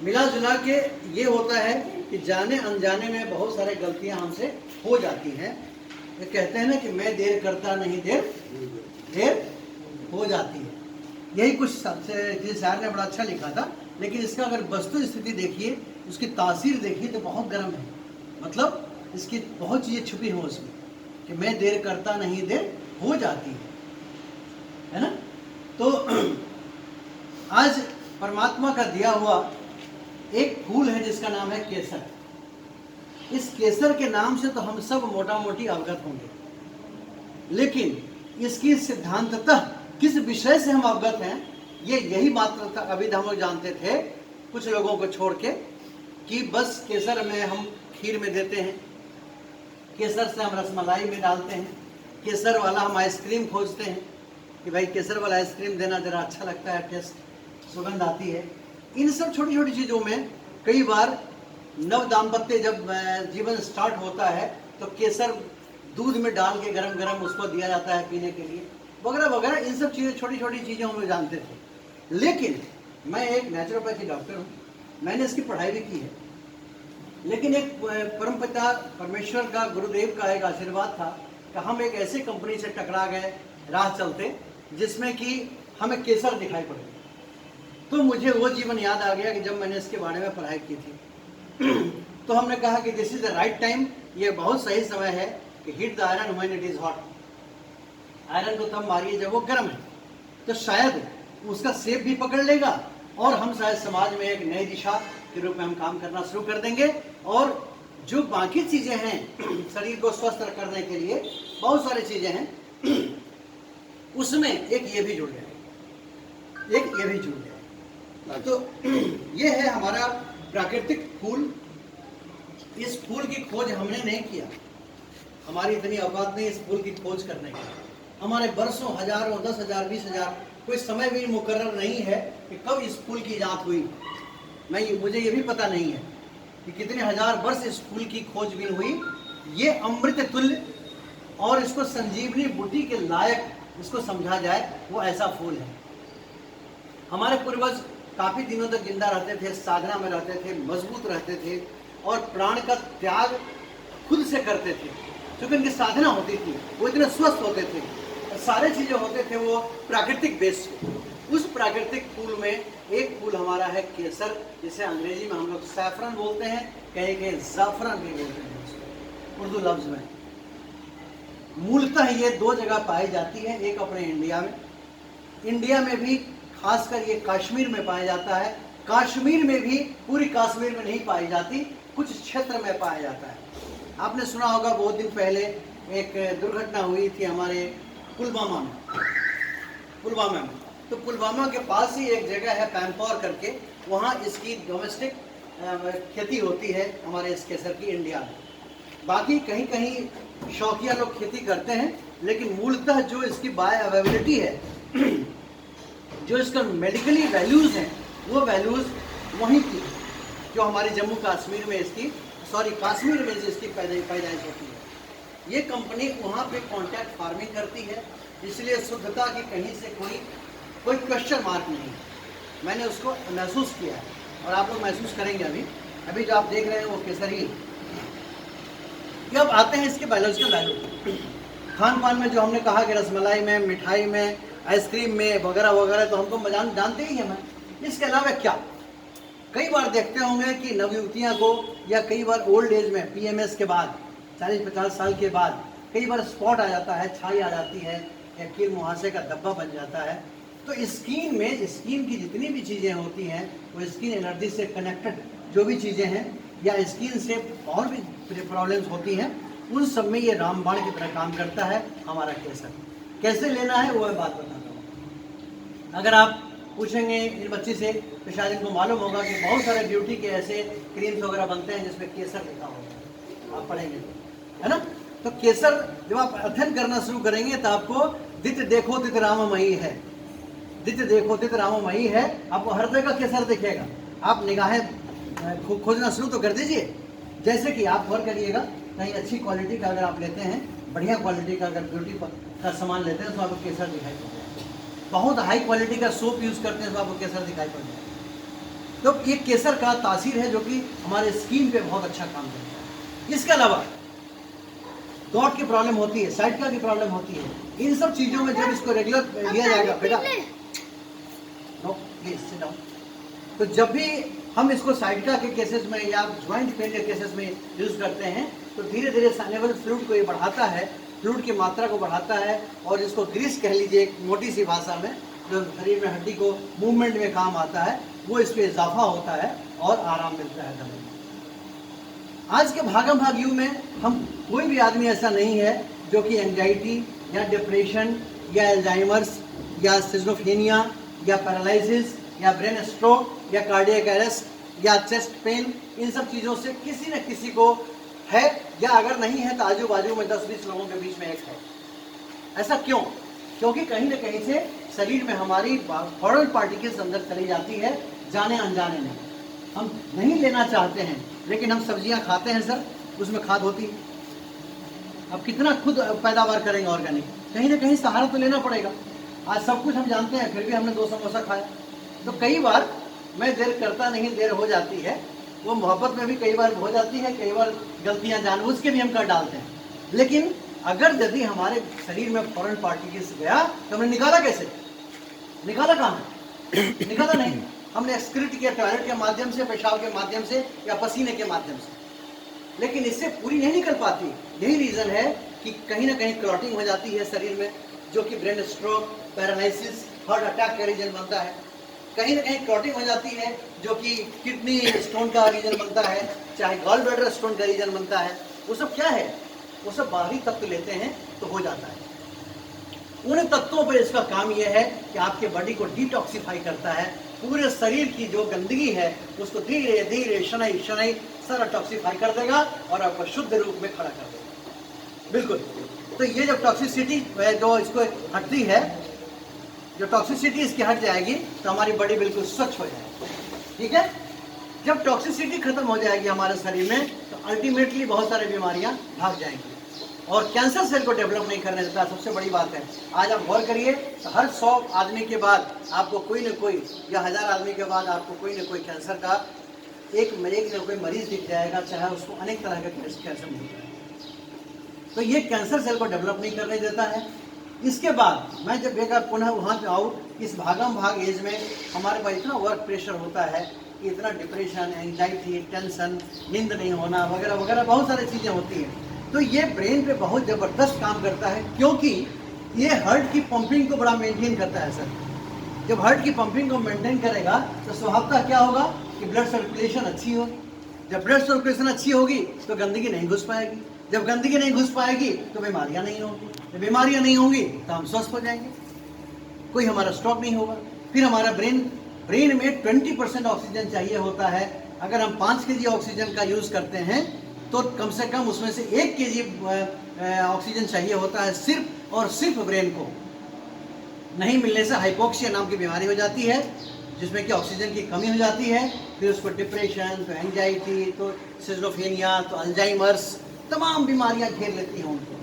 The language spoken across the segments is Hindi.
मिला जुला के ये होता है कि जाने अनजाने में बहुत सारे गलतियां हमसे हो जाती हैं। ये कहते हैं ना कि मैं देर करता नहीं देर हो जाती है। यही कुछ सबसे जिस शायर ने बड़ा अच्छा लिखा था, लेकिन इसका अगर वस्तु स्थिति देखिए, उसकी तासीर देखिए तो बहुत गर्म है। मतलब इसकी बहुत चीज़ें छुपी हैं उसमें कि मैं देर करता नहीं देर हो जाती है ना। तो आज परमात्मा का दिया हुआ एक फूल है जिसका नाम है केसर। इस केसर के नाम से तो हम सब मोटा मोटी अवगत होंगे, लेकिन इसकी सिद्धांततः किस विषय से हम अवगत हैं ये यही मात्र अभी हम लोग जानते थे, कुछ लोगों को छोड़ के, कि बस केसर में हम खीर में देते हैं, केसर से हम रसमलाई में डालते हैं, केसर वाला हम आइसक्रीम खोजते हैं कि भाई केसर वाला आइसक्रीम देना ज़रा अच्छा लगता है, टेस्ट सुगंध आती है। इन सब छोटी छोटी चीज़ों में कई बार नव दाम्पत्य जब जीवन स्टार्ट होता है तो केसर दूध में डाल के गरम गरम उसको दिया जाता है पीने के लिए, वगैरह वगैरह। इन सब चीज़ें छोटी छोटी चीज़ें हम लोग जानते थे। लेकिन मैं एक नेचुरोपैथी डॉक्टर हूँ, मैंने इसकी पढ़ाई भी की है, लेकिन एक परमपिता परमेश्वर का, गुरुदेव का एक आशीर्वाद था कि हम एक ऐसे कंपनी से टकरा गए राह चलते जिसमें कि हमें केसर दिखाई पड़ गया। तो मुझे वो जीवन याद आ गया कि जब मैंने इसके बारे में पढ़ाई की थी तो हमने कहा कि this is the right time, ये बहुत सही समय है कि hit the iron when it is hot. Iron को तब मारिए जब वो गर्म है, तो शायद उसका सेब भी पकड़ लेगा और हम शायद समाज में एक नई दिशा के रूप में हम काम करना शुरू कर देंगे। और जो बाकी चीज़ें हैं शरीर को स्वस्थ करने के लिए, बहुत सारी चीज़ें हैं, उसमें एक ये भी जुड़ गया, एक ये भी जुड़ गया। तो ये है हमारा प्राकृतिक फूल। इस फूल की खोज हमने नहीं किया, हमारी इतनी औकात नहीं इस फूल की खोज करने की। हमारे बरसों, हजारों, 10,000, 20,000, कोई समय भी मुकर्रर नहीं है कि कब इस फूल की इजाद हुई। मुझे ये भी पता नहीं है कि कितने हजार वर्ष इस फूल की खोजबीन हुई। ये अमृत तुल्य और इसको संजीवनी बूटी के लायक इसको समझा जाए, वो ऐसा फूल है। हमारे पूर्वज काफ़ी दिनों तक जिंदा रहते थे, साधना में रहते थे, मजबूत रहते थे और प्राण का त्याग खुद से करते थे, क्योंकि उनकी साधना होती थी, वो इतने स्वस्थ होते थे, सारे चीज़ें होते थे वो प्राकृतिक बेस पे। उस प्राकृतिक फूल में एक फूल हमारा है केसर, जिसे अंग्रेजी में हम लोग सैफरन बोलते हैं, कहीं कहीं जाफरन भी बोलते हैं उर्दू लफ्ज़ में। मूलतः ये दो जगह पाई जाती है, एक अपने इंडिया में भी खासकर ये कश्मीर में पाया जाता है। कश्मीर में भी पूरी कश्मीर में नहीं पाई जाती, कुछ क्षेत्र में पाया जाता है। आपने सुना होगा बहुत दिन पहले एक दुर्घटना हुई थी हमारे पुलवामा में। तो पुलवामा के पास ही एक जगह है पैम्पौर करके, वहाँ इसकी डोमेस्टिक खेती होती है हमारे इस केसर की इंडिया में। बाकी कहीं कहीं शौकिया लोग खेती करते हैं, लेकिन मूलतः जो इसकी बाय अवेलेबिलिटी है, जो इसका मेडिकली वैल्यूज़ हैं, वो वैल्यूज़ वहीं की जो हमारे जम्मू कश्मीर में काश्मीर में इसकी पैदाइश होती है। ये कंपनी वहाँ पे कॉन्टैक्ट फार्मिंग करती है, इसलिए शुद्धता की कहीं से कोई क्वेश्चन मार्क नहीं है। मैंने उसको महसूस किया है और आप लोग महसूस करेंगे। अभी जो आप देख रहे हैं वो केसर ही। अब आते हैं इसके बायोलॉजिकल वैल्यू। खान पान में जो हमने कहा कि रसमलाई में, मिठाई में, आइसक्रीम में वगैरह वगैरह, तो हमको जानते ही हैं। मैं इसके अलावा क्या, कई बार देखते होंगे कि नवयुवतियाँ को, या कई बार ओल्ड एज में PMS के बाद 40-50 साल के बाद कई बार स्पॉट आ जाता है, छाई आ जाती है, या फिर मुहासे का धब्बा बन जाता है। तो स्किन की जितनी भी चीज़ें होती हैं, वो स्किन एनर्जी से कनेक्टेड जो भी चीज़ें हैं, या स्किन से और भी प्रॉब्लम्स होती हैं, उन सब में ये रामबाण की तरह काम करता है हमारा केसर। कैसे लेना है वो मैं बात बताता हूँ। अगर आप पूछेंगे इन बच्ची से तो शायद इनको मालूम होगा कि बहुत सारे ब्यूटी के ऐसे क्रीम्स वगैरह बनते हैं जिसमें केसर लिखा होगा, आप पढ़ेंगे तो, है ना। तो केसर जब आप अध्ययन करना शुरू करेंगे तो आपको दित देखो तित राममयी है, दित देखो तित राममयी है, आपको हर जगह केसर दिखेगा। आप निगाहें खोजना शुरू तो कर दीजिए। जैसे कि आप गौर करिएगा, कहीं अच्छी क्वालिटी का अगर आप लेते हैं, बढ़िया क्वालिटी का अगर ब्यूटी का सामान लेते हैं तो आपको केसर दिखाई पड़ता है। बहुत हाई क्वालिटी का सोप यूज़ करते हैं तो आपको केसर दिखाई पड़ जाएगा। तो ये केसर का तासीर है जो कि हमारे स्किन पे बहुत अच्छा काम करता है। इसके अलावा गॉट की प्रॉब्लम होती है, साइटिका की प्रॉब्लम होती है, इन सब चीज़ों में जब इसको रेगुलर लिया जाएगा, बेटा नो प्लीज सिट डाउन, तो जब भी हम इसको साइटिका के केसेस में या ज्वाइंट पेन के केसेस में यूज़ करते हैं तो धीरे धीरे साइनेबल फ्लूइड को ये बढ़ाता है, फ्लूइड की मात्रा को बढ़ाता है, और इसको ग्रीस कह लीजिए एक मोटी सी भाषा में, जो शरीर में हड्डी को मूवमेंट में काम आता है, वो इसमें इजाफा होता है और आराम मिलता है दवाई। आज के भागम भाग युग में हम कोई भी आदमी ऐसा नहीं है जो कि एंजाइटी या डिप्रेशन या एल्जाइमर्स या सिजोफ्रेनिया या पैरालिसिस या ब्रेन स्ट्रोक या कार्डियक अरेस्ट या चेस्ट पेन, इन सब चीज़ों से किसी न किसी को है, या अगर नहीं है तो आजू बाजू में 10-20 लोगों के बीच में एक है। ऐसा क्यों? क्योंकि कहीं न कहीं से शरीर में हमारी फॉरेन पार्टिकल्स अंदर चली जाती है, जाने अनजाने में। हम नहीं लेना चाहते हैं, लेकिन हम सब्जियां खाते हैं सर, उसमें खाद होती है। अब कितना खुद पैदावार करेंगे ऑर्गेनिक, कहीं ना कहीं सहारा तो लेना पड़ेगा। आज सब कुछ हम जानते हैं, फिर भी हमने 2 समोसा खाया। तो कई बार मैं देर करता नहीं, देर हो जाती है, वो मोहब्बत में भी कई बार हो जाती है, कई बार गलतियां जानबूझ के भी हम कर डालते हैं। लेकिन अगर यदि हमारे शरीर में फॉरेन पार्टिकल्स गया तो हमने निकाला कैसे? निकाला कहाँ? निकाला नहीं, हमने एक्सक्रीट किया टॉयलेट के माध्यम से, पेशाब के माध्यम से या पसीने के माध्यम से, लेकिन इससे पूरी नहीं निकल पाती। यही रीज़न है कि कहीं ना कहीं क्लॉटिंग हो जाती है शरीर में, जो कि brain stroke, paralysis, heart attack का रीजन बनता है। कहीं ना कहीं क्लॉटिंग हो जाती है जो कि किडनी स्टोन का रीजन बनता है, चाहे गॉल ब्लैडर स्टोन का रीजन बनता है। वो सब क्या है? वो सब बाहरी तत्व लेते हैं तो हो जाता है। उन तत्वों पर इसका काम यह है कि आपके बॉडी को डिटॉक्सिफाई करता है, पूरे शरीर की जो गंदगी है उसको धीरे धीरे शनई शनई सारा टॉक्सिफाई कर देगा और आपको शुद्ध रूप में खड़ा कर देगा। बिल्कुल। तो ये जब टॉक्सिसिटी जो इसको हटती है, जो टॉक्सिसिटी इसकी हट जाएगी तो हमारी बॉडी बिल्कुल स्वच्छ हो जाएगी। ठीक है? जब टॉक्सिसिटी खत्म हो जाएगी हमारे शरीर में तो अल्टीमेटली बहुत सारी बीमारियां भाग जाएंगी और कैंसर सेल को डेवलप नहीं करने देता। सबसे बड़ी बात है, आज आप गौर करिए तो हर 100 आदमी के बाद आपको कोई न कोई, या 1000 आदमी के बाद आपको कोई न कोई कैंसर का एक न कोई मरीज दिख जाएगा, चाहे उसको अनेक तरह का कैंसर मिल जाए। तो ये कैंसर सेल को डेवलप नहीं करने देता है। इसके बाद मैं जब एक बार पुनः वहाँ पे आऊँ, इस भागम भाग एज में हमारे पास इतना वर्क प्रेशर होता है कि इतना डिप्रेशन, एंजाइटी, टेंशन, नींद नहीं होना वगैरह वगैरह बहुत सारी चीज़ें होती हैं। तो ये ब्रेन पे बहुत ज़बरदस्त काम करता है, क्योंकि ये हार्ट की पंपिंग को बड़ा मेंटेन करता है सर। जब हार्ट की पंपिंग को मेंटेन करेगा तो स्वभावतः क्या होगा कि ब्लड सर्कुलेशन अच्छी होगी। जब ब्लड सर्कुलेशन अच्छी होगी तो गंदगी नहीं घुस पाएगी, जब गंदगी नहीं घुस पाएगी तो बीमारियां नहीं होंगी, जब बीमारियां नहीं होंगी तो हम स्वस्थ हो जाएंगे, कोई हमारा स्ट्रोक नहीं होगा। फिर हमारा ब्रेन में 20% ऑक्सीजन चाहिए होता है। अगर हम 5 kg ऑक्सीजन का यूज़ करते हैं तो कम से कम उसमें से 1 kg ऑक्सीजन चाहिए होता है सिर्फ और सिर्फ ब्रेन को। नहीं मिलने से हाइपोक्सिया नाम की बीमारी हो जाती है, जिसमें कि ऑक्सीजन की कमी हो जाती है। फिर उसको डिप्रेशन, तो एंजाइटी, तो सिजोफ्रेनिया, तो अल्जाइमर्स, तमाम बीमारियां घेर लेती हैं उनको।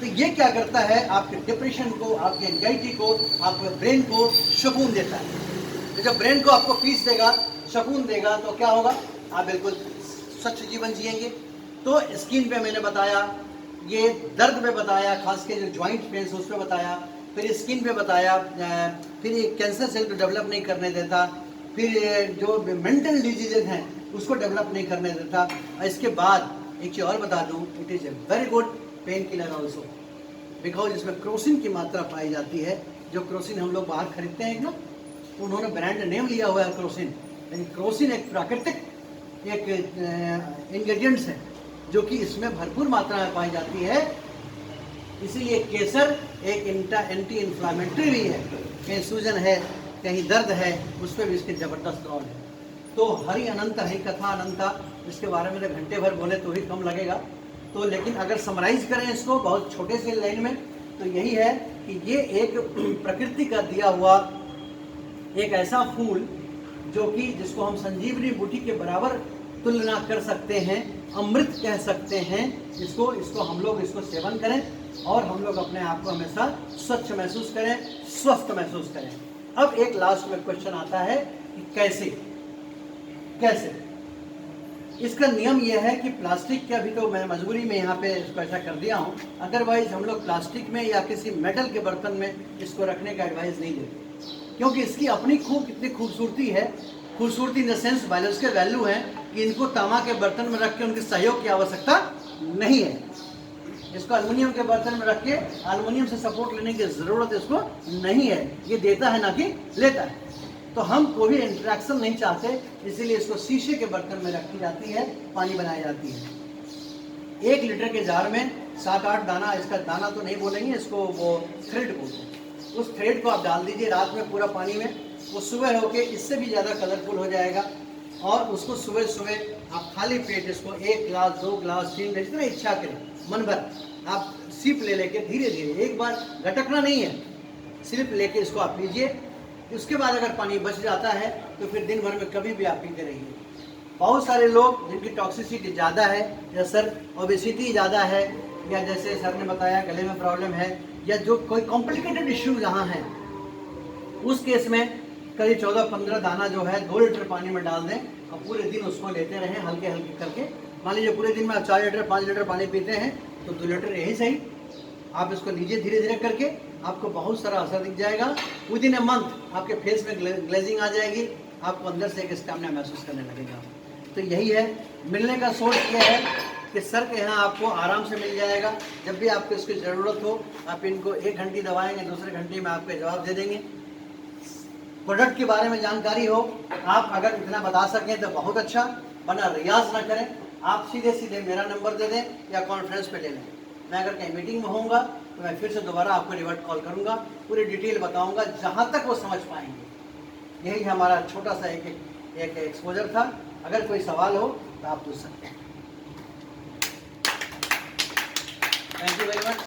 तो ये क्या करता है, आपके डिप्रेशन को, आपकी एंजाइटी को, आपके ब्रेन को सुकून देता है। तो जब ब्रेन को आपको पीस देगा, सुकून देगा, तो क्या होगा, आप बिल्कुल स्वच्छ जीवन जिएंगे। तो स्किन पे मैंने बताया, ये दर्द पे बताया, खास के जो ज्वाइंट पेन उस पर बताया, फिर स्किन पे बताया, फिर ये कैंसर सेल को डेवलप नहीं करने देता, फिर जो मेंटल डिजीजेज हैं उसको डेवलप नहीं करने देता। इसके बाद एक चीज़ और बता दूं, it is a very good pain killer also, because इसमें क्रोसिन की मात्रा पाई जाती है। जो क्रोसिन हम लोग बाहर खरीदते हैं ना, उन्होंने ब्रांड नेम लिया हुआ है क्रोसिन, लेकिन क्रोसिन एक प्राकृतिक एक इंग्रेडिएंट्स है जो कि इसमें भरपूर मात्रा में पाई जाती है। इसीलिए केसर एक एंटी इन्फ्लामेटरी भी है। कहीं सूजन है, कहीं दर्द है, उस पर भी इसके ज़बरदस्त रोल है। तो हरि अनंत हरि कथा अनंता, इसके बारे में घंटे भर बोले तो ही कम लगेगा। तो लेकिन अगर समराइज करें इसको बहुत छोटे से लाइन में, तो यही है कि ये एक प्रकृति का दिया हुआ एक ऐसा फूल जो कि जिसको हम संजीवनी बूटी के बराबर तुलना कर सकते हैं, अमृत कह सकते हैं इसको हम लोग इसको सेवन करें और हम लोग अपने आप को हमेशा स्वच्छ महसूस करें, स्वस्थ महसूस करें। अब एक लास्ट में क्वेश्चन आता है कि कैसे। कैसे? इसका नियम यह है कि प्लास्टिक के, अभी तो मैं मजबूरी में यहाँ पे इसको ऐसा कर दिया हूँ, अदरवाइज हम लोग प्लास्टिक में या किसी मेटल के बर्तन में इसको रखने का एडवाइस नहीं देते, क्योंकि इसकी अपनी कितनी खूबसूरती है। खूबसूरती in the sense biological value है कि इनको तांबा के बर्तन में रख के उनके सहयोग की आवश्यकता नहीं है। इसको एल्युमिनियम के बर्तन में रख के एल्युमिनियम से सपोर्ट लेने की ज़रूरत इसको नहीं है, ये देता है ना कि लेता है। तो हम कोई भी इंटरेक्शन नहीं चाहते, इसीलिए इसको शीशे के बर्तन में रखी जाती है, पानी बनाई जाती है। 1 लीटर के जार में 7-8 दाना, इसका दाना तो नहीं बोलेंगे, इसको वो थ्रेड बोलते हैं। उस थ्रेड को आप डाल दीजिए रात में पूरा पानी में, वो सुबह होके इससे भी ज़्यादा कलरफुल हो जाएगा। और उसको सुबह सुबह आप खाली पेट इसको 1 गिलास 2 गिलास 3 गिलास जितना इच्छा करें मन भर आप सिप ले लेके धीरे धीरे, एक बार गटकना नहीं है, सिप लेके इसको आप पीजिए। उसके बाद अगर पानी बच जाता है तो फिर दिन भर में कभी भी आप पीते रहिए। बहुत सारे लोग जिनकी टॉक्सिसिटी ज़्यादा है, या सर ओबेसिटी ज़्यादा है, या जैसे सर ने बताया गले में प्रॉब्लम है, या जो कोई कॉम्प्लिकेटेड इश्यू जहाँ है, उस केस में करीब 14-15 दाना जो है 2 लीटर पानी में डाल दें और पूरे दिन उसको लेते रहें हल्के हल्के करके। मान लीजिए पूरे दिन में आप 4 लीटर 5 लीटर पानी पीते हैं तो 2 लीटर यही सही आप इसको लीजिए धीरे धीरे करके, आपको बहुत सारा असर दिख जाएगा। विद इन ए मंथ आपके फेस में ग्लेजिंग आ जाएगी, आपको अंदर से एक स्टैमिना महसूस करने लगेगा। तो यही है, मिलने का सोर्स ये है कि सर के यहाँ आपको आराम से मिल जाएगा। जब भी आपको इसकी ज़रूरत हो आप इनको 1 घंटे दबाएंगे, दूसरे घंटे में आपको जवाब दे देंगे। प्रोडक्ट के बारे में जानकारी हो, आप अगर इतना बता सकें तो बहुत अच्छा, वरना रियाज ना करें, आप सीधे सीधे मेरा नंबर दे दें या कॉन्फ्रेंस पे ले लें। मैं अगर कहीं मीटिंग में होऊंगा तो मैं फिर से दोबारा आपको रिवर्ट कॉल करूंगा, पूरी डिटेल बताऊंगा जहां तक वो समझ पाएंगे। यही हमारा छोटा सा एक एक्सपोजर था। अगर कोई सवाल हो तो आप पूछ सकते हैं। Thank you very much.